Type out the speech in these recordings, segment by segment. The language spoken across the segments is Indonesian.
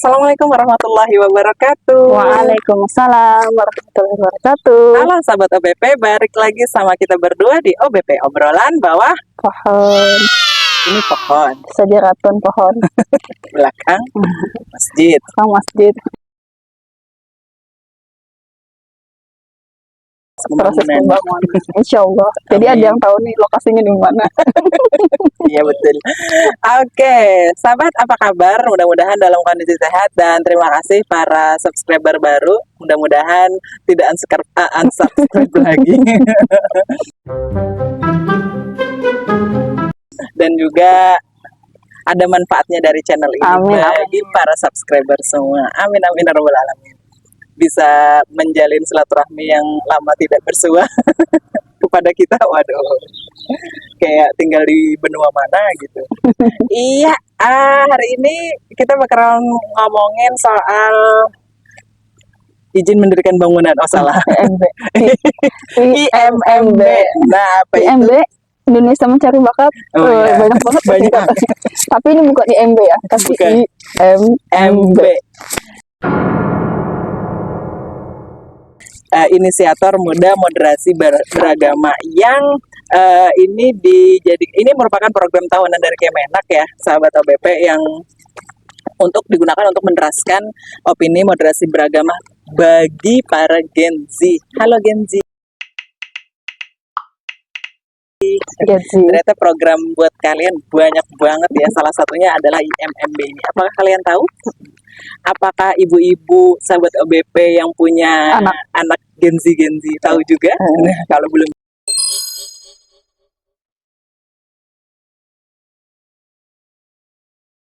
Assalamualaikum warahmatullahi wabarakatuh. Waalaikumsalam warahmatullahi wabarakatuh. Halo sahabat OBP, balik lagi sama kita berdua di OBP, obrolan bawah Pohon, ini pohon, sejeratun pohon, belakang masjid. masjid. Proses Pembangunan. pembangunan, insya Allah. Jadi Amin. ada yang tahu nih lokasinya di mana. Iya betul. Oke, sahabat apa kabar? Mudah-mudahan dalam kondisi sehat dan terima kasih para subscriber baru. Mudah-mudahan tidak unsubscribe lagi. Dan juga ada manfaatnya dari channel ini Amin, bagi para subscriber semua. Amin amin ya rabbal alamin. Bisa menjalin silaturahmi yang lama tidak bersua kepada kita. Waduh, kayak tinggal di benua mana gitu. Iya, hari ini kita bakal ngomongin soal izin mendirikan bangunan. Oh salah. IMB. IMMB. Nah, apa itu? IMB Indonesia Mencari Bakat. Oh, iya. Banyak banget Banyak. singkatannya. Tapi ini bukan IMB ya, tapi Bukan. IMB. Inisiator Muda Moderasi Beragama yang ini merupakan program tahunan dari Kemenak ya, sahabat OBP, yang untuk digunakan untuk meneraskan opini moderasi beragama bagi para Gen Z. Halo Gen Z. Gaji. Ternyata program buat kalian banyak banget ya. Salah satunya adalah IMMB ini. Apakah kalian tahu? Apakah ibu-ibu sahabat OBP yang punya anak Gen Z tahu juga? Nah, kalau belum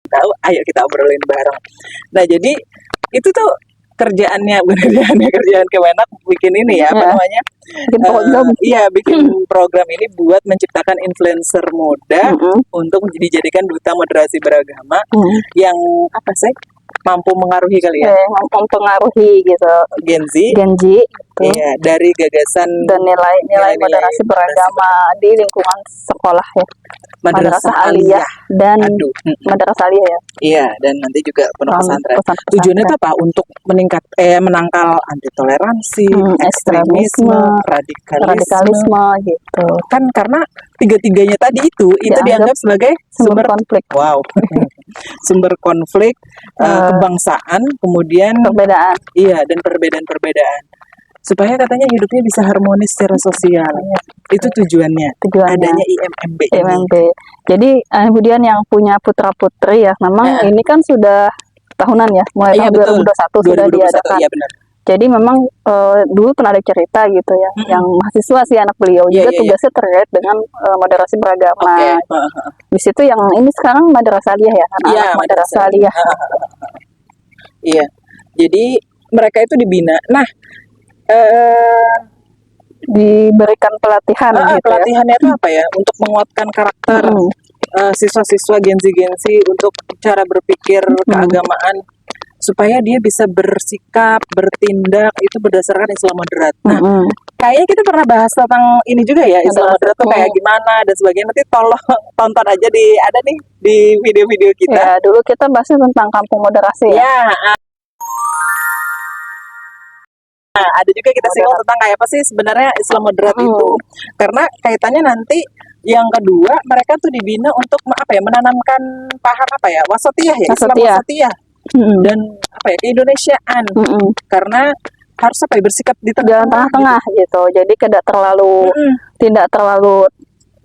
tahu, ayo kita obrolin bareng. Nah, jadi itu tuh kerjaan Kemenak bikin ini ya, apa namanya? Bikin program. Iya, bikin program ini buat menciptakan influencer muda untuk dijadikan duta moderasi beragama yang apa sih? Mampu mengaruhi kali ya. Mempengaruhi gitu. Gen Z. Gitu. Iya, dari gagasan Dan nilai moderasi beragama di lingkungan sekolah ya. Madrasah Aliyah dan Madrasah Aliyah ya. Iya, dan nanti juga pondok pesantren. Pesantren. Tujuannya itu apa? Untuk menangkal anti toleransi, ekstremisme, radikalisme gitu. Kan karena tiga-tiganya tadi itu dianggap sebagai sumber konflik. Wow. Sumber konflik, kebangsaan, kemudian Perbedaan. iya, dan perbedaan-perbedaan. Supaya katanya hidupnya bisa harmonis secara sosial. Itu tujuannya. Adanya IMMB ini. IMMB. Jadi kemudian yang punya putra-putri ya, memang ini kan sudah tahunan ya, mulai tahun 2021 sudah diadakan. Iya benar. Jadi memang dulu pernah ada cerita gitu ya, yang mahasiswa sih anak beliau juga tugasnya terkait dengan moderasi beragama. Di situ yang ini sekarang Madrasah Aliyah ya, anak-anak Madrasah Aliyah. Iya. Jadi mereka itu dibina. Nah, diberikan pelatihan gitu pelatihannya itu apa ya? Untuk menguatkan karakter siswa-siswa Gen Z untuk cara berpikir keagamaan, supaya dia bisa bersikap, bertindak itu berdasarkan Islam moderat. Nah, kayaknya kita pernah bahas tentang ini juga ya, Islam moderat itu kayak gimana dan sebagainya. Nanti tolong tonton aja ada nih di video-video kita. Ya, dulu kita bahasnya tentang kampung moderasi ya. Nah, ada juga kita singgung tentang kayak apa sih sebenarnya Islam moderat itu. Karena kaitannya nanti yang kedua, mereka tuh dibina untuk menanamkan paham wasatiyah ya, Islam wasatiyah. Dan keindonesiaan. Karena harus bersikap di tengah-tengah gitu. Jadi tidak terlalu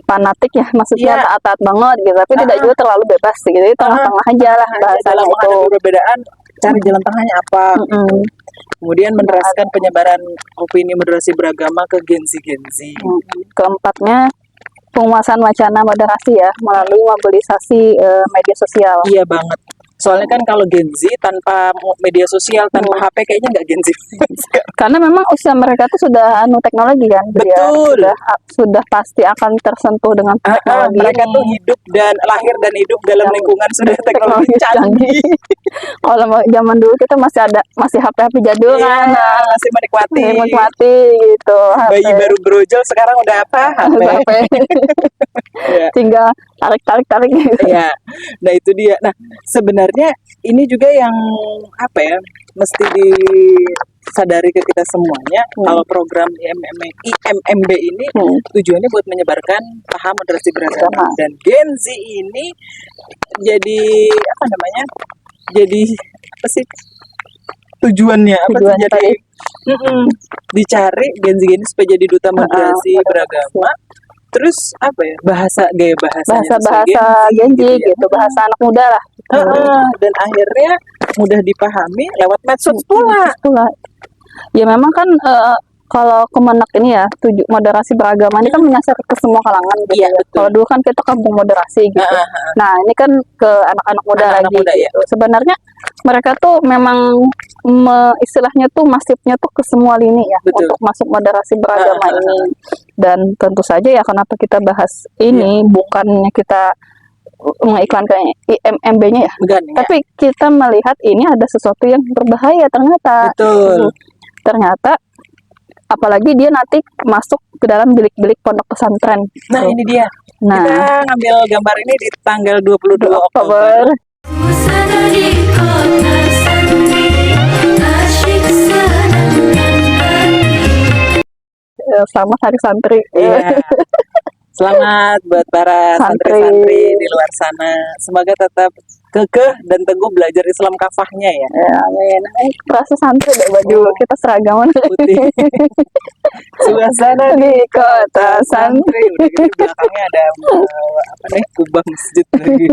fanatik ya, maksudnya taat banget gitu, tapi tidak juga terlalu bebas gitu. Jadi tengah-tengah aja lah bahasanya dalam menghadapi perbedaan, cari jalan tengahnya apa. Kemudian meneraskan penyebaran opini moderasi beragama ke Gen Z. Keempatnya, penguasaan wacana moderasi ya melalui mobilisasi media sosial. Iya banget. Soalnya kan kalau Gen Z tanpa media sosial, tanpa HP kayaknya nggak Gen Z. Karena memang usia mereka tuh sudah teknologi kan. Betul. Sudah pasti akan tersentuh dengan teknologi. Mereka tuh lahir dan hidup dalam lingkungan sudah teknologi canggih. Kalau zaman dulu kita masih HP jadul kan. Masih menikmati gitu. Bayi baru brojol sekarang udah apa? HP. Tinggal tarik gitu. Iya. Nah, itu dia. Nah, sebenarnya sebenarnya ini juga yang apa ya, mesti disadari ke kita semuanya. Kalau program IMMB ini tujuannya buat menyebarkan paham moderasi beragama, dan Gen Z ini jadi apa namanya, jadi apa sih tujuannya, apa tuh, jadi dicari Gen Z ini supaya jadi duta moderasi beragama. Terus apa ya, gaya bahasanya bahasa Gen Z gitu, bahasa anak muda lah. Dan akhirnya mudah dipahami lewat medsos pula. Ya memang kan kalau Kemenak ini ya, moderasi beragama ini kan menyasar ke semua kalangan gitu. Iya, ya. Kalau dulu kan kita kampung moderasi gitu. Nah ini kan ke anak-anak muda lagi muda, gitu. Ya. Sebenarnya mereka tuh memang istilahnya tuh masifnya tuh ke semua lini ya. Betul. Untuk masuk moderasi beragama ini. Dan tentu saja ya kenapa kita bahas ini bukannya kita mengiklankan IMMB-nya ya. Bukan, tapi kita melihat ini ada sesuatu yang berbahaya ternyata. Betul. Ternyata apalagi dia nanti masuk ke dalam bilik-bilik pondok pesantren. Nah, ini dia. Nah, kita ngambil gambar ini di tanggal 22 Oktober. Selamat Hari Santri. Iya. Selamat buat para santri-santri di luar sana. Semoga tetap kekeh dan teguh belajar Islam kafahnya ya. Amin. Terasa santri deh baju kita seragaman putih. Suasana di kota santri. Udah gitu belakangnya ada apa nih, kubah masjid lagi.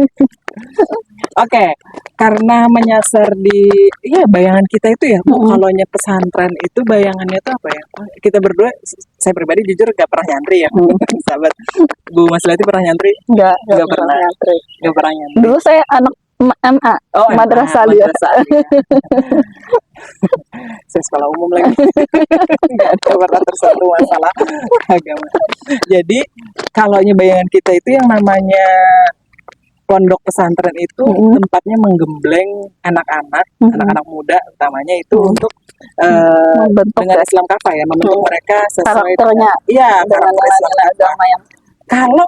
Oke, karena menyasar di bayangan kita itu ya, kalaunya pesantren itu bayangannya itu apa ya? Kita berdua, saya pribadi jujur gak pernah nyantri ya, sahabat. Bu Mas Lati pernah nyantri? Gak pernah nyantri. Gak pernah nyantri. Dulu saya anak MA, madrasah dia. Saya sekolah umum lagi. Gak ada pernah tersentuh masalah agama. Jadi kalaunya bayangan kita itu yang namanya pondok pesantren itu tempatnya menggembleng anak-anak, anak-anak muda utamanya itu untuk dengan Islam kafah ya, membentuk mereka sesuai karakternya. Karakter Islam agama yang. Kalau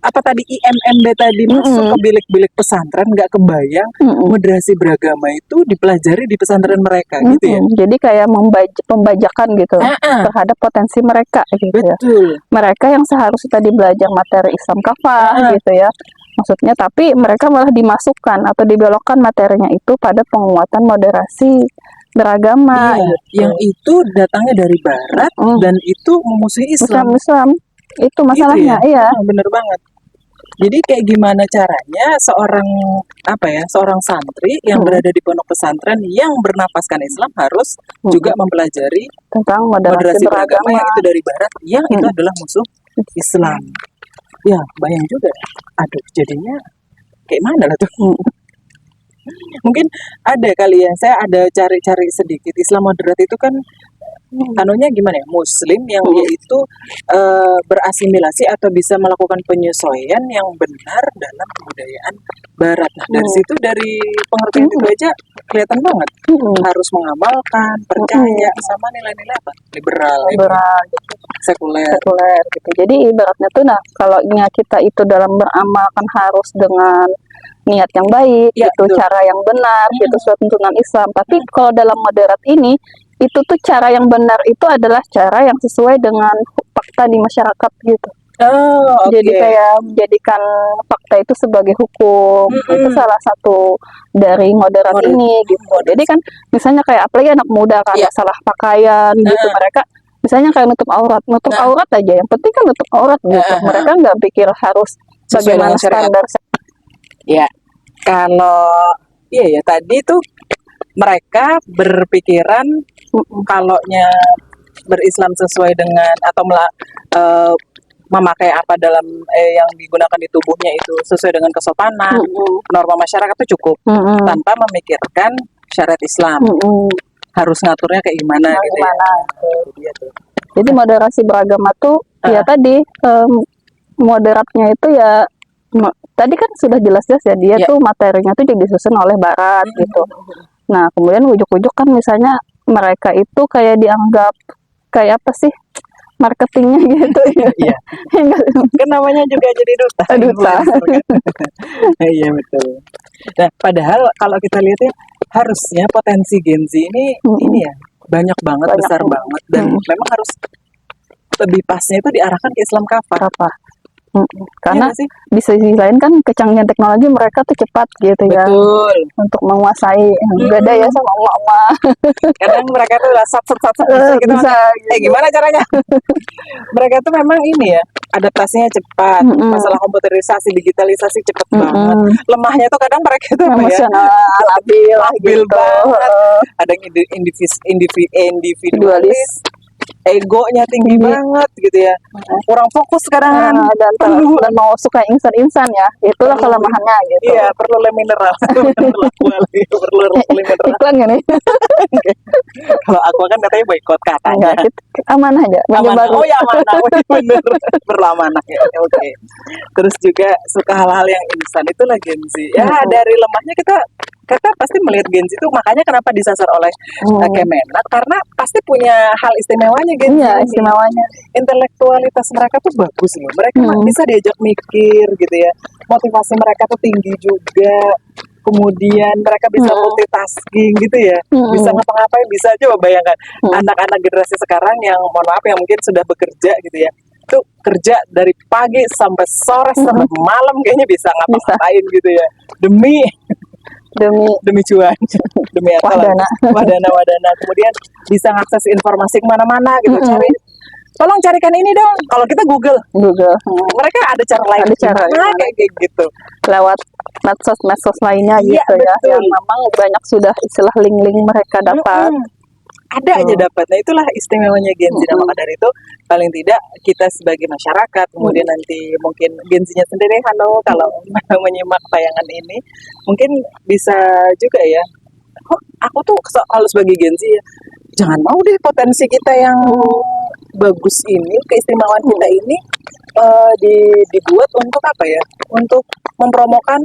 apa tadi IMMB tadi masuk ke bilik-bilik pesantren, nggak kebayang moderasi beragama itu dipelajari di pesantren mereka gitu ya. Jadi kayak pembajakan gitu terhadap potensi mereka gitu. Betul. Ya. Mereka yang seharusnya tadi belajar materi Islam kafah gitu ya. Maksudnya tapi mereka malah dimasukkan atau dibelokkan materinya itu pada penguatan moderasi beragama. Yang itu datangnya dari barat dan itu memusuhi Islam. Itu masalahnya. Gitu ya? Bener banget. Jadi kayak gimana caranya seorang santri yang berada di pondok pesantren yang bernapaskan Islam harus juga mempelajari tentang moderasi beragama yang itu dari barat, yang itu adalah musuh Islam. Ya, bayang juga. Aduh, jadinya kayak mana lah tuh? Mungkin ada kali ya, saya ada cari-cari sedikit. Islam moderat itu kan anunya gimana ya, Muslim yang dia itu berasimilasi atau bisa melakukan penyesuaian yang benar dalam kebudayaan Barat. Nah, dari situ, dari pengertian itu aja kelihatan banget harus mengamalkan, percaya sama nilai-nilai apa? Liberal gitu. Sekuler gitu. Jadi ibaratnya tuh, nah kalau kita itu dalam beramalkan harus dengan niat yang baik, itu cara yang benar, gitu sesuai tuntunan Islam. Tapi kalau dalam moderat ini, itu tuh cara yang benar itu adalah cara yang sesuai dengan fakta di masyarakat gitu. Jadi kayak menjadikan fakta itu sebagai hukum. Itu salah satu dari moderat ini gitu. Jadi kan misalnya kayak apalagi anak muda kan salah pakaian gitu, mereka misalnya kayak nutup aurat aja, yang penting kan nutup aurat gitu. Mereka nggak pikir harus bagaimana standar. Ya, kalau tadi tuh mereka berpikiran kalaunya berislam sesuai dengan atau memakai apa dalam yang digunakan di tubuhnya itu sesuai dengan kesopanan, norma masyarakat itu cukup, tanpa memikirkan syariat Islam. Harus ngaturnya kayak gimana gitu ya. Jadi moderasi beragama tuh ya tadi moderatnya itu ya tadi kan sudah jelas-jelas ya, dia tuh materinya tuh disusun oleh Barat gitu. Nah kemudian ujuk-ujuk kan misalnya mereka itu kayak dianggap kayak apa sih, marketingnya gitu ya. Iya. Kan namanya juga jadi duta. Duta. Iya betul. Nah, padahal kalau kita lihat ya, harusnya potensi Gen Z ini ya banyak banget, Banyak besar banget. banget, dan memang harus lebih pasnya itu diarahkan ke Islam kafah. Apa? Iya Karena nggak sih? di sisi lain kan kecanggihan teknologi mereka tuh cepat gitu ya Betul. untuk menguasai. Beda ya sama emak-emak. Kadang mereka tuh udah sat bisa kita Bisa masih, gimana caranya? Mereka tuh memang ini ya, adaptasinya cepat, masalah komputerisasi, digitalisasi cepat banget. Lemahnya tuh kadang mereka itu apa ya? emosional, labil Labil gitu. banget. Ada yang individualis, egonya tinggi banget gitu ya, kurang fokus sekarang, Dan mau suka insan-insan ya, itulah kelemahannya gitu. iya, perlu le mineral. Perlu le mineral. Iklan gak nih? Kalau aku kan katanya boykot katanya. Enggak, amanah aja. Amanah. Oh ya amanah, oh, iya, bener, perlu amanah ya. Oke. Terus juga suka hal-hal yang instan, itulah Gen Z. Ya dari lemahnya kita pasti melihat Gen Z itu, makanya kenapa disasar oleh Kemenak, karena pasti punya hal istimewanya Gen Z. Iya, istimewanya. Intelektualitas mereka tuh bagus loh. Mereka bisa diajak mikir gitu ya. Motivasi mereka tuh tinggi juga. Kemudian mereka bisa multitasking gitu ya. Bisa ngapa-ngapain, bisa aja bayangkan anak-anak generasi sekarang yang mohon maaf yang mungkin sudah bekerja gitu ya. Itu kerja dari pagi sampai sore sampai malam kayaknya bisa ngapa-ngapain gitu ya. Demi cuan, demi apa wadana, kemudian bisa ngakses informasi kemana-mana gitu, tolong carikan ini dong, kalau kita Google, mereka ada cara lain, kayak gitu, lewat medsos lainnya iya, gitu ya, betul. yang memang banyak sudah istilah link-link mereka dapat. Ada aja dapat. Nah itulah istimewanya Gen Z. Nah, maka dari itu paling tidak kita sebagai masyarakat, kemudian nanti mungkin Gen Z-nya sendiri, halo, kalau menyimak tayangan ini, mungkin bisa juga ya, aku tuh kalau sebagai Gen Z ya, jangan mau deh potensi kita yang bagus ini, keistimewaan kita ini dibuat untuk apa ya? Untuk mempromokan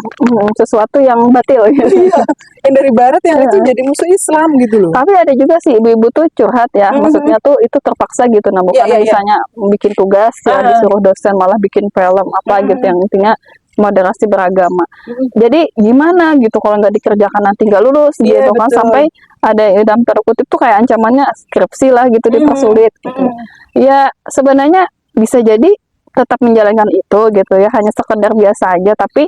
sesuatu yang batil gitu. Iya, yang dari barat yang itu jadi musuh Islam gitu loh. Tapi ada juga sih ibu-ibu tuh curhat ya, maksudnya tuh itu terpaksa gitu, nah bukan misalnya bikin tugas ya disuruh dosen malah bikin film apa gitu, yang intinya moderasi beragama. Jadi gimana gitu kalau nggak dikerjakan nanti nggak lulus gitu kan, sampai ada dalam tanda kutip tuh kayak ancamannya skripsi lah gitu, dipersulit gitu. Ya sebenarnya bisa jadi tetap menjalankan itu gitu ya, hanya sekedar biasa aja, tapi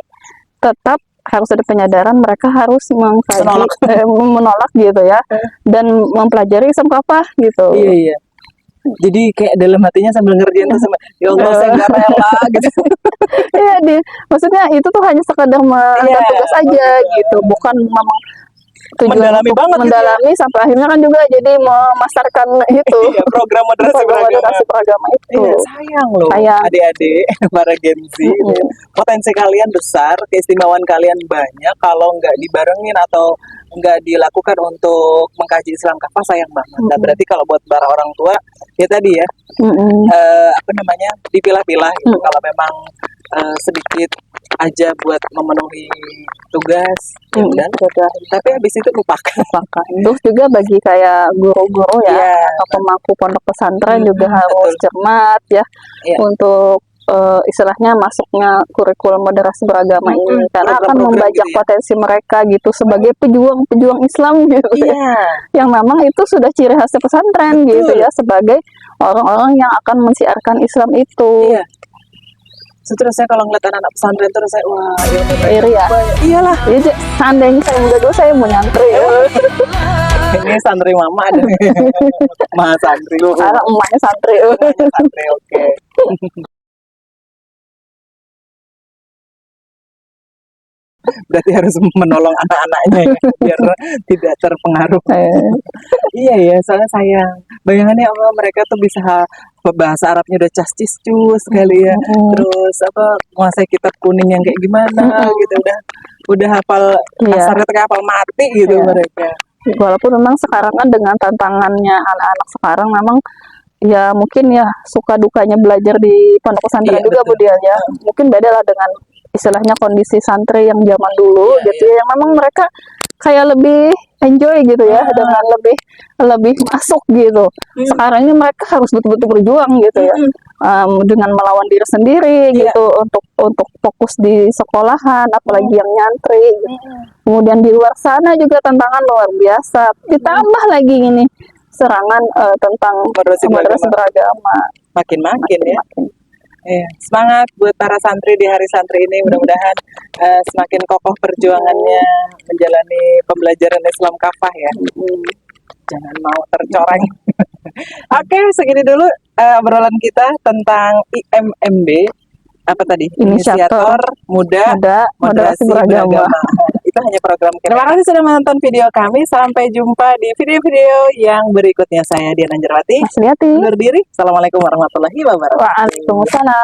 tetap harus ada penyadaran mereka harus menolak gitu ya, dan mempelajari sampai apa gitu. Iya. Jadi kayak dalam hatinya sambil ngerjain tuh sama, ya Allah saya nggak rela gitu. Iya, maksudnya itu tuh hanya sekedar tugas aja gitu, bukan memang tujuan mendalami banget mendalami gitu ya. Sampai akhirnya kan juga jadi memasarkan itu program moderasi beragama itu. Sayang loh adik-adik para Gen Z, potensi kalian besar, keistimewaan kalian banyak, kalau nggak dibarengin atau nggak dilakukan untuk mengkaji Islam kafah, sayang banget. Nah, berarti kalau buat para orang tua ya tadi ya, dipilah-pilah gitu. Kalau memang sedikit aja buat memenuhi tugas, dan tapi habis itu lupakan. Terus juga bagi kayak guru-guru ya, atau pemangku pondok pesantren juga harus cermat ya, untuk istilahnya masuknya kurikulum moderasi beragama ini, karena akan membajak gitu potensi mereka gitu sebagai pejuang Islam gitu yang memang itu sudah ciri khasnya pesantren gitu ya, sebagai orang-orang yang akan mensiarkan Islam itu. Terus saya kalau ngeliat anak-anak pesantren terus saya iri ya. Iyalah. Jadi seandainya saya muda dulu saya mau nyantri ya. Ini santri mama ada. Mama santri. Emaknya santri. Oke. Berarti harus menolong anak-anaknya ya, biar tidak terpengaruh. Iya ya, soalnya sayang. Bayangannya Allah, mereka tuh bisa bahasa Arabnya udah cas-cis-cus sekali ya. Terus menguasai kitab kuning yang kayak gimana gitu, udah hafal kasarnya kayak hafal mati gitu mereka. Walaupun memang sekarang kan dengan tantangannya anak-anak sekarang memang ya mungkin ya suka dukanya belajar di pondok pesantren juga Bu Dia ya. Mungkin beda lah dengan istilahnya kondisi santri yang zaman dulu gitu ya, yang memang mereka kayak lebih enjoy gitu ya, dengan lebih masuk gitu. Sekarang ini mereka harus betul-betul berjuang gitu ya, dengan melawan diri sendiri gitu untuk fokus di sekolahan, apalagi yang nyantri. Kemudian di luar sana juga tantangan luar biasa. Ditambah lagi ini serangan tentang moderasi beragama. Makin ya. Iya. Semangat buat para santri di hari santri ini, mudah-mudahan semakin kokoh perjuangannya menjalani pembelajaran Islam kafah ya. Jangan mau tercoreng. Oke, segini dulu obrolan kita tentang IMMB. Apa tadi? Inisiator Muda Moderasi Beragama. Itu hanya program. Terima kasih sudah menonton video kami. Sampai jumpa di video-video yang berikutnya. Saya Diana Jerwati. Mas Liati. Undur diri. Assalamualaikum warahmatullahi wabarakatuh. Waalaikumsalam.